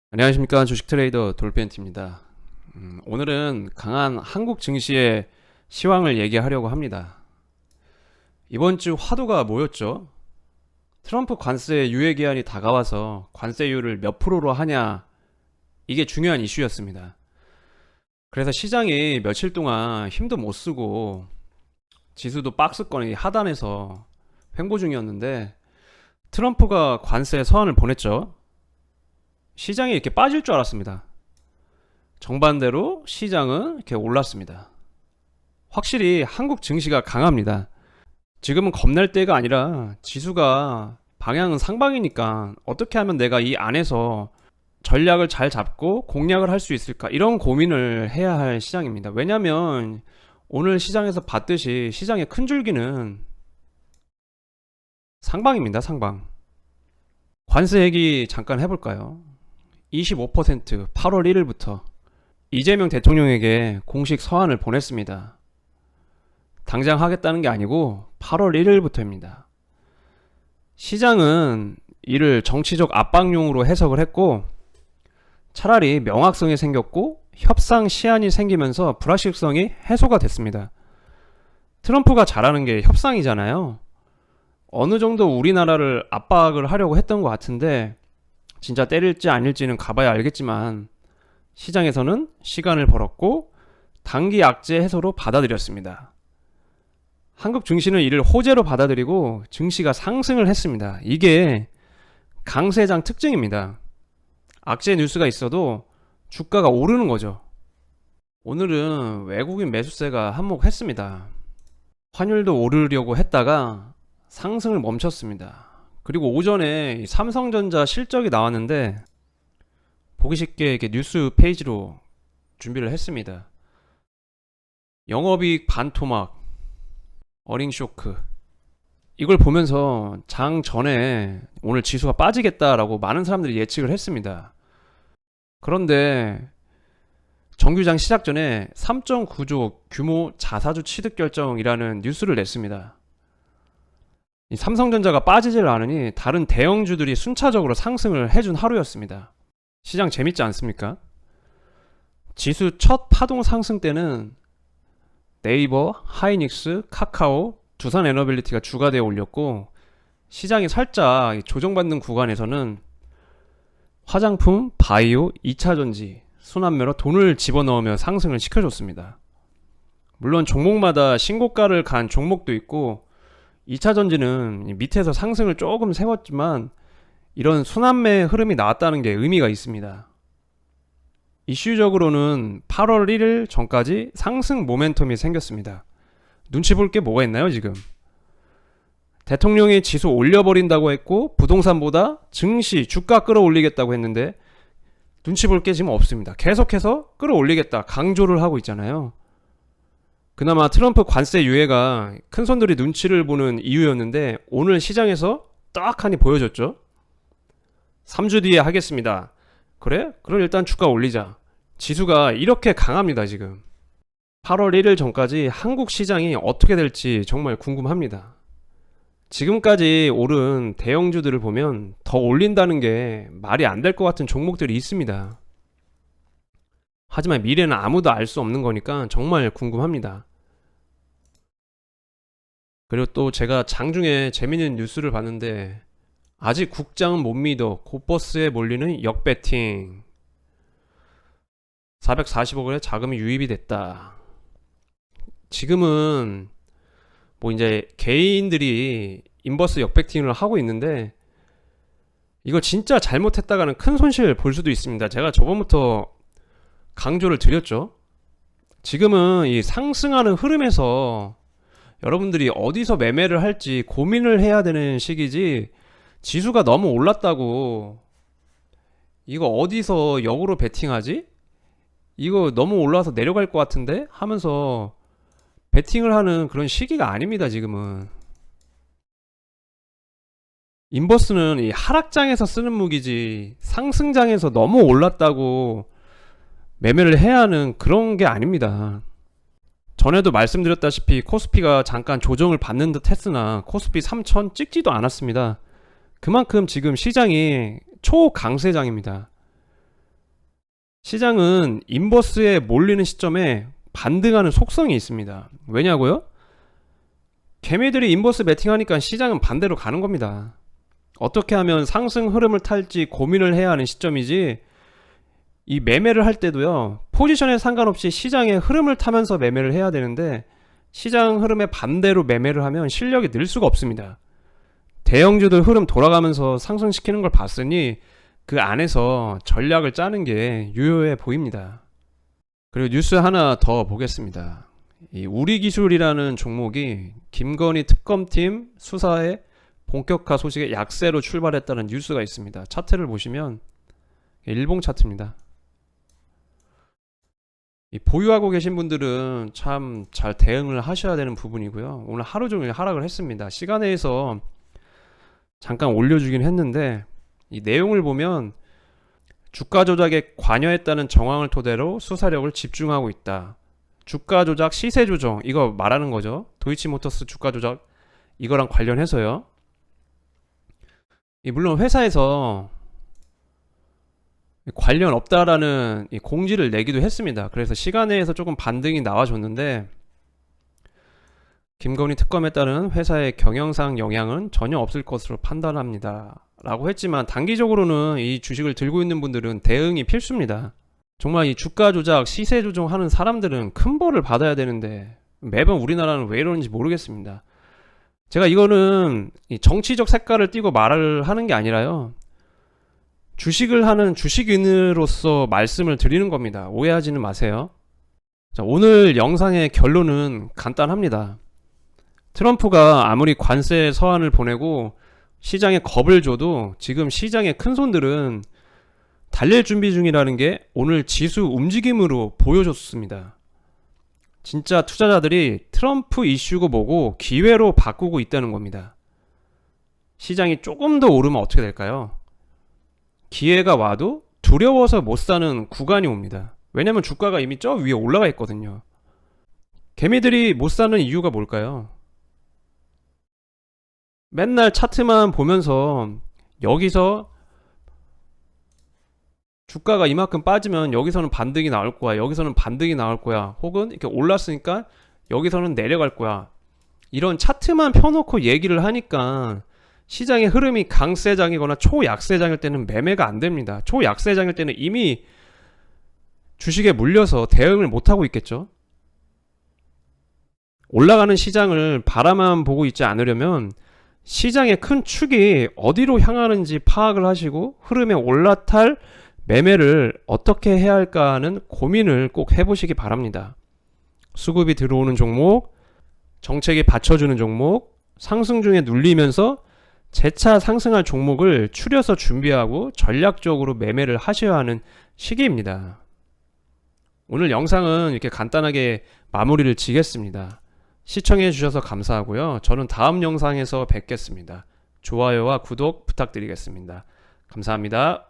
안녕하십니까, 주식 트레이더 돌벤트입니다. 오늘은 강한 한국 증시의 시황을 얘기하려고 합니다. 이번 주 화두가 뭐였죠? 트럼프 관세 유예 기한이 다가와서 관세율을 몇 프로로 하냐, 이게 중요한 이슈였습니다. 그래서 시장이 며칠 동안 힘도 못 쓰고 지수도 박스권이 하단에서 횡보 중이었는데, 트럼프가 관세 서한을 보냈죠. 시장이 이렇게 빠질 줄 알았습니다. 정반대로 시장은 이렇게 올랐습니다. 확실히 한국 증시가 강합니다. 지금은 겁날 때가 아니라 지수가 방향은 상방이니까 어떻게 하면 내가 이 안에서 전략을 잘 잡고 공략을 할 수 있을까, 이런 고민을 해야 할 시장입니다. 왜냐하면 오늘 시장에서 봤듯이 시장의 큰 줄기는 상방입니다. 상방. 관세 얘기 잠깐 해볼까요? 25% 8월 1일부터 이재명 대통령에게 공식 서한을 보냈습니다. 당장 하겠다는 게 아니고 8월 1일부터입니다. 시장은 이를 정치적 압박용으로 해석을 했고, 차라리 명확성이 생겼고 협상 시한이 생기면서 불확실성이 해소가 됐습니다. 트럼프가 잘하는 게 협상이잖아요. 어느 정도 우리나라를 압박을 하려고 했던 것 같은데, 진짜 때릴지 아닐지는 가봐야 알겠지만 시장에서는 시간을 벌었고 단기 악재 해소로 받아들였습니다. 한국 증시는 이를 호재로 받아들이고 증시가 상승을 했습니다. 이게 강세장 특징입니다. 악재 뉴스가 있어도 주가가 오르는 거죠. 오늘은 외국인 매수세가 한몫했습니다. 환율도 오르려고 했다가 상승을 멈췄습니다. 그리고 오전에 삼성전자 실적이 나왔는데, 보기 쉽게 이렇게 뉴스 페이지로 준비를 했습니다. 영업이익 반토막, 어닝 쇼크. 이걸 보면서 장 전에 오늘 지수가 빠지겠다라고 많은 사람들이 예측을 했습니다. 그런데 정규장 시작 전에 3.9조 규모 자사주 취득 결정이라는 뉴스를 냈습니다. 이 삼성전자가 빠지질 않으니 다른 대형주들이 순차적으로 상승을 해준 하루였습니다. 시장 재밌지 않습니까? 지수 첫 파동 상승 때는 네이버, 하이닉스, 카카오, 두산에너빌리티가 주가 되어 올렸고, 시장이 살짝 조정받는 구간에서는 화장품, 바이오, 2차전지, 순환매로 돈을 집어넣으며 상승을 시켜줬습니다. 물론 종목마다 신고가를 간 종목도 있고, 2차전지는 밑에서 상승을 조금 세웠지만 이런 순환매 흐름이 나왔다는 게 의미가 있습니다. 이슈적으로는 8월 1일 전까지 상승 모멘텀이 생겼습니다. 눈치 볼 게 뭐가 있나요 지금? 대통령이 지수 올려버린다고 했고 부동산보다 증시, 주가 끌어올리겠다고 했는데 눈치 볼 게 지금 없습니다. 계속해서 끌어올리겠다 강조를 하고 있잖아요. 그나마 트럼프 관세 유예가 큰손들이 눈치를 보는 이유였는데, 오늘 시장에서 딱하니 보여줬죠. 3주 뒤에 하겠습니다. 그래? 그럼 일단 주가 올리자. 지수가 이렇게 강합니다 지금. 8월 1일 전까지 한국 시장이 어떻게 될지 정말 궁금합니다. 지금까지 오른 대형주들을 보면 더 올린다는 게 말이 안 될 것 같은 종목들이 있습니다. 하지만 미래는 아무도 알 수 없는 거니까 정말 궁금합니다. 그리고 또 제가 장중에 재밌는 뉴스를 봤는데, 아직 국장은 못 믿어 곧버스에 몰리는 역배팅, 440억 원의 자금이 유입이 됐다. 지금은 뭐 이제 개인들이 인버스 역배팅을 하고 있는데, 이거 진짜 잘못했다가는 큰 손실 볼 수도 있습니다. 제가 저번부터 강조를 드렸죠. 지금은 이 상승하는 흐름에서 여러분들이 어디서 매매를 할지 고민을 해야 되는 시기지, 지수가 너무 올랐다고 이거 어디서 역으로 베팅하지? 이거 너무 올라서 내려갈 것 같은데? 하면서 베팅을 하는 그런 시기가 아닙니다 지금은. 인버스는 이 하락장에서 쓰는 무기지 상승장에서 너무 올랐다고 매매를 해야 하는 그런 게 아닙니다. 전에도 말씀드렸다시피 코스피가 잠깐 조정을 받는 듯 했으나 코스피 3000 찍지도 않았습니다. 그만큼 지금 시장이 초강세장입니다. 시장은 인버스에 몰리는 시점에 반등하는 속성이 있습니다. 왜냐고요? 개미들이 인버스 매팅하니까 시장은 반대로 가는 겁니다. 어떻게 하면 상승 흐름을 탈지 고민을 해야 하는 시점이지, 이 매매를 할 때도요, 포지션에 상관없이 시장의 흐름을 타면서 매매를 해야 되는데, 시장 흐름에 반대로 매매를 하면 실력이 늘 수가 없습니다. 대형주들 흐름 돌아가면서 상승시키는 걸 봤으니 그 안에서 전략을 짜는 게 유효해 보입니다. 그리고 뉴스 하나 더 보겠습니다. 이 우리기술이라는 종목이 김건희 특검팀 수사에 본격화 소식에 약세로 출발했다는 뉴스가 있습니다. 차트를 보시면 일봉 차트입니다. 이 보유하고 계신 분들은 참 잘 대응을 하셔야 되는 부분이고요. 오늘 하루 종일 하락을 했습니다. 시간에서 잠깐 올려주긴 했는데, 이 내용을 보면 주가 조작에 관여했다는 정황을 토대로 수사력을 집중하고 있다. 주가 조작, 시세 조정, 이거 말하는 거죠. 도이치모터스 주가 조작, 이거랑 관련해서요. 물론 회사에서 관련 없다라는 공지를 내기도 했습니다. 그래서 시간에서 조금 반등이 나와줬는데, 김건희 특검에 따른 회사의 경영상 영향은 전혀 없을 것으로 판단합니다 라고 했지만, 단기적으로는 이 주식을 들고 있는 분들은 대응이 필수입니다. 정말 이 주가 조작, 시세 조정하는 사람들은 큰 벌을 받아야 되는데 매번 우리나라는 왜 이러는지 모르겠습니다. 제가 이거는 정치적 색깔을 띠고 말을 하는 게 아니라요, 주식을 하는 주식인으로서 말씀을 드리는 겁니다. 오해하지는 마세요. 자, 오늘 영상의 결론은 간단합니다. 트럼프가 아무리 관세 서한을 보내고 시장에 겁을 줘도 지금 시장의 큰손들은 달릴 준비 중이라는 게 오늘 지수 움직임으로 보여줬습니다. 진짜 투자자들이 트럼프 이슈고 뭐고 기회로 바꾸고 있다는 겁니다. 시장이 조금 더 오르면 어떻게 될까요? 기회가 와도 두려워서 못 사는 구간이 옵니다. 왜냐면 주가가 이미 저 위에 올라가 있거든요. 개미들이 못 사는 이유가 뭘까요? 맨날 차트만 보면서 여기서 주가가 이만큼 빠지면 여기서는 반등이 나올 거야, 여기서는 반등이 나올 거야, 혹은 이렇게 올랐으니까 여기서는 내려갈 거야, 이런 차트만 펴놓고 얘기를 하니까 시장의 흐름이 강세장이거나 초약세장일 때는 매매가 안 됩니다. 초약세장일 때는 이미 주식에 물려서 대응을 못하고 있겠죠. 올라가는 시장을 바라만 보고 있지 않으려면 시장의 큰 축이 어디로 향하는지 파악을 하시고 흐름에 올라탈 매매를 어떻게 해야 할까 하는 고민을 꼭 해보시기 바랍니다. 수급이 들어오는 종목, 정책이 받쳐주는 종목, 상승 중에 눌리면서 재차 상승할 종목을 추려서 준비하고 전략적으로 매매를 하셔야 하는 시기입니다. 오늘 영상은 이렇게 간단하게 마무리를 지겠습니다. 시청해 주셔서 감사하고요. 저는 다음 영상에서 뵙겠습니다. 좋아요와 구독 부탁드리겠습니다. 감사합니다.